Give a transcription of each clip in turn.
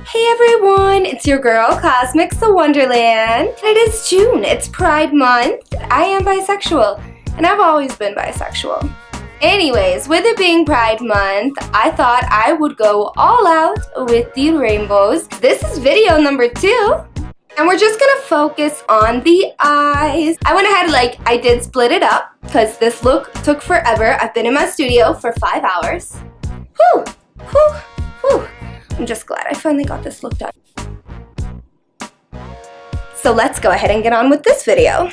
Hey everyone, it's your girl Cosmix the Wonderland. It is June, it's Pride Month. I am bisexual, and I've always been bisexual. Anyways, with it being Pride Month, I thought I would go all out with the rainbows. This is video number 2. And we're just gonna focus on the eyes. I went ahead, I did split it up because this look took forever. I've been in my studio for 5 hours. Whew, whew, whew. I'm just glad I finally got this look done. So let's go ahead and get on with this video.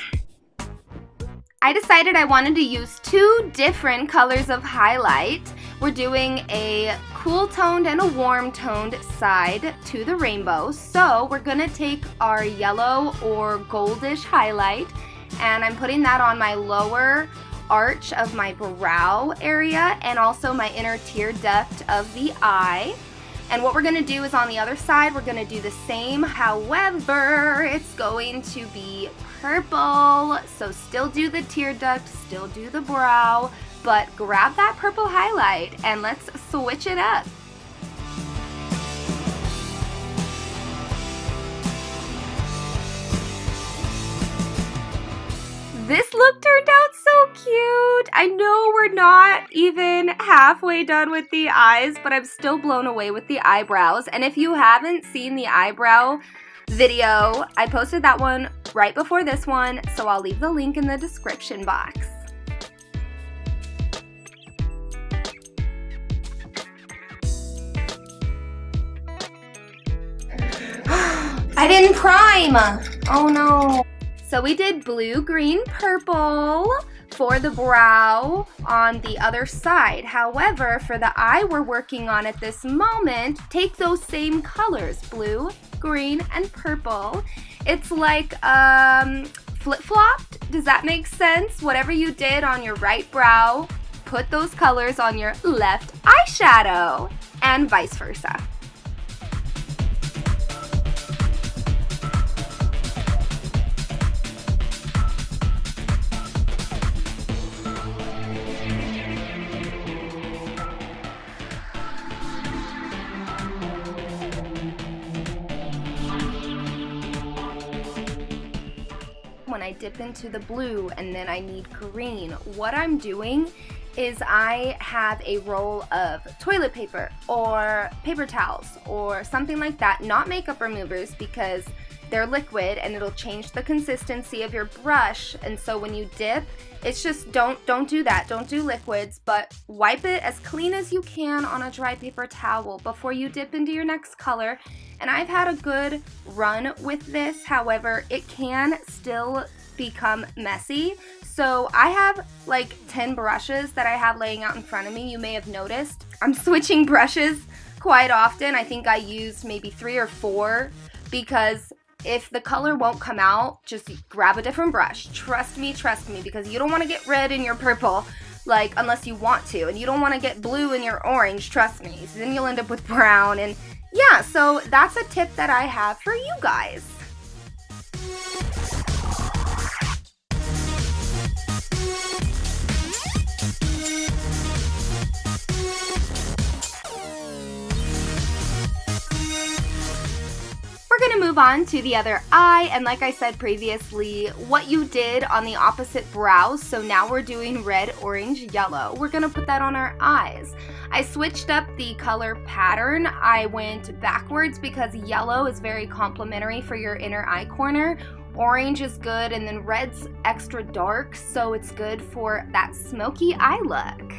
I decided I wanted to use 2 different colors of highlight. We're doing a cool toned and a warm toned side to the rainbow. So we're gonna take our yellow or goldish highlight and I'm putting that on my lower arch of my brow area and also my inner tear duct of the eye. And what we're going to do is on the other side, we're going to do the same. However, it's going to be purple. So still do the tear duct, still do the brow, but grab that purple highlight and let's switch it up. This look turned out so cute. I know we're not even halfway done with the eyes, but I'm still blown away with the eyebrows. And if you haven't seen the eyebrow video, I posted that one right before this one, so I'll leave the link in the description box. I didn't prime. Oh no. So we did blue, green, purple for the brow on the other side. However, for the eye we're working on at this moment, take those same colors, blue, green, and purple. It's like flip-flopped. Does that make sense? Whatever you did on your right brow, put those colors on your left eyeshadow, and vice versa. When I dip into the blue and then I need green, what I'm doing is I have a roll of toilet paper or paper towels or something like that, not makeup removers because they're liquid and it'll change the consistency of your brush. And so when you dip, it's just don't do that. Don't do liquids, but wipe it as clean as you can on a dry paper towel before you dip into your next color. And I've had a good run with this. However, it can still become messy. So I have like 10 brushes that I have laying out in front of me. You may have noticed I'm switching brushes quite often. I think I used maybe 3 or 4 because if the color won't come out, just grab a different brush. Trust me, because you don't want to get red in your purple, unless you want to, and you don't want to get blue in your orange, trust me. So then you'll end up with brown, and yeah, so that's a tip that I have for you guys. We're gonna move on to the other eye, and like I said previously, what you did on the opposite brow, so now we're doing red, orange, yellow. We're gonna put that on our eyes. I switched up the color pattern. I went backwards because yellow is very complimentary for your inner eye corner. Orange is good, and then red's extra dark, so it's good for that smoky eye look.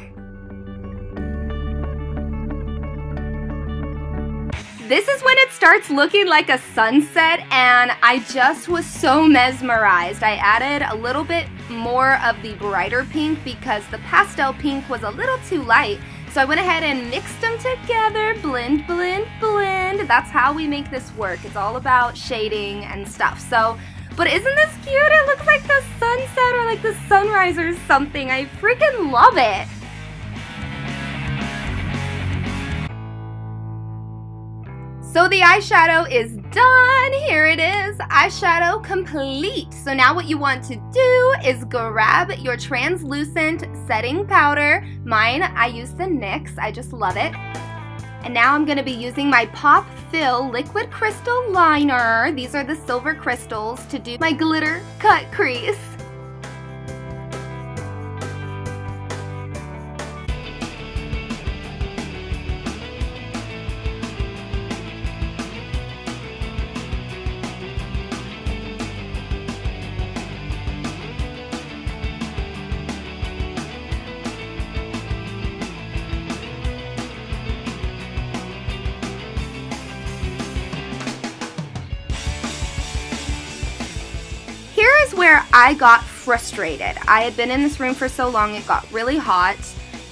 This is when it starts looking like a sunset, and I just was so mesmerized. I added a little bit more of the brighter pink because the pastel pink was a little too light. So I went ahead and mixed them together, blend, blend, blend. That's how we make this work. It's all about shading and stuff. So, but isn't this cute? It looks like the sunset or like the sunrise or something. I freaking love it. So the eyeshadow is done. Here it is, eyeshadow complete. So now what you want to do is grab your translucent setting powder. Mine, I use the NYX, I just love it. And now I'm going to be using my Pop Fill Liquid Crystal Liner. These are the silver crystals to do my glitter cut crease. Here is where I got frustrated. I had been in this room for so long, it got really hot,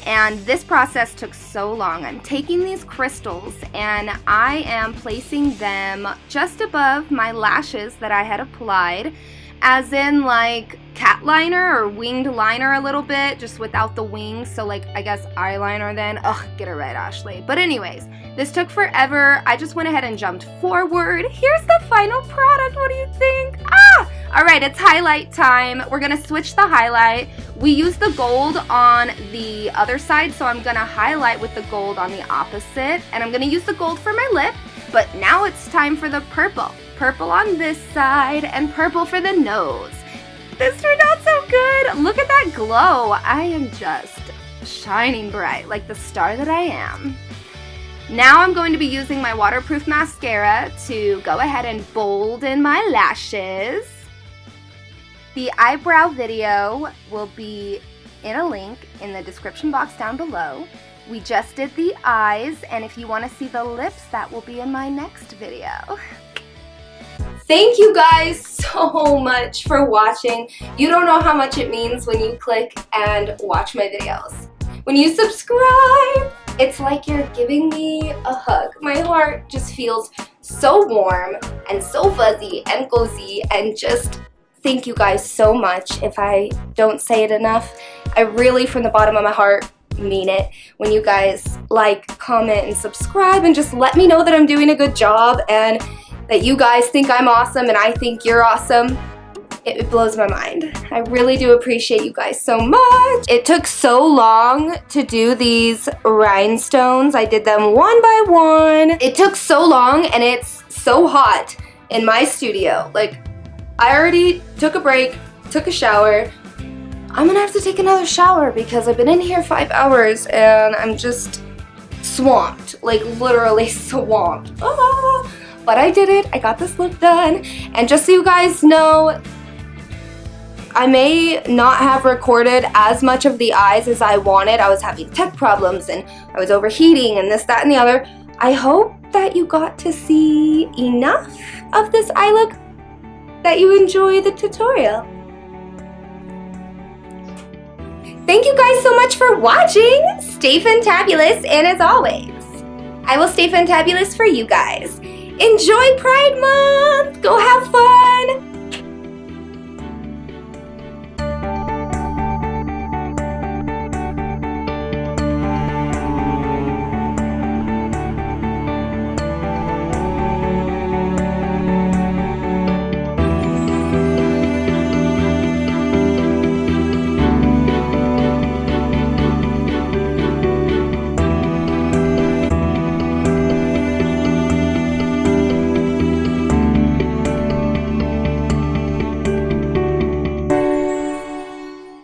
and this process took so long. I'm taking these crystals and I am placing them just above my lashes that I had applied, as in like cat liner or winged liner a little bit, just without the wings, so like I guess eyeliner then. Ugh, get it right, Ashley. But anyways, this took forever. I just went ahead and jumped forward. Here's the final product. What do you think? All right, it's highlight time. We're gonna switch the highlight. We use the gold on the other side, so I'm gonna highlight with the gold on the opposite, and I'm gonna use the gold for my lip, but now it's time for the purple. Purple on this side and purple for the nose. This turned out so good. Look at that glow. I am just shining bright like the star that I am. Now I'm going to be using my waterproof mascara to go ahead and bolden my lashes. The eyebrow video will be in a link in the description box down below. We just did the eyes, and if you want to see the lips, that will be in my next video. Thank you guys so much for watching. You don't know how much it means when you click and watch my videos. When you subscribe, it's like you're giving me a hug. My heart just feels so warm and so fuzzy and cozy, and just thank you guys so much. If I don't say it enough, I really, from the bottom of my heart, mean it. When you guys like, comment, and subscribe, and just let me know that I'm doing a good job and that you guys think I'm awesome and I think you're awesome. It blows my mind. I really do appreciate you guys so much. It took so long to do these rhinestones. I did them one by one. It took so long, and it's so hot in my studio. Like, I already took a break, took a shower. I'm gonna have to take another shower because I've been in here 5 hours and I'm just swamped, like literally swamped. But I did it. I got this look done. And just so you guys know, I may not have recorded as much of the eyes as I wanted. I was having tech problems and I was overheating and this, that, and the other. I hope that you got to see enough of this eye look that you enjoy the tutorial. Thank you guys so much for watching. Stay fantabulous, and as always, I will stay fantabulous for you guys. Enjoy Pride Month! Go have fun!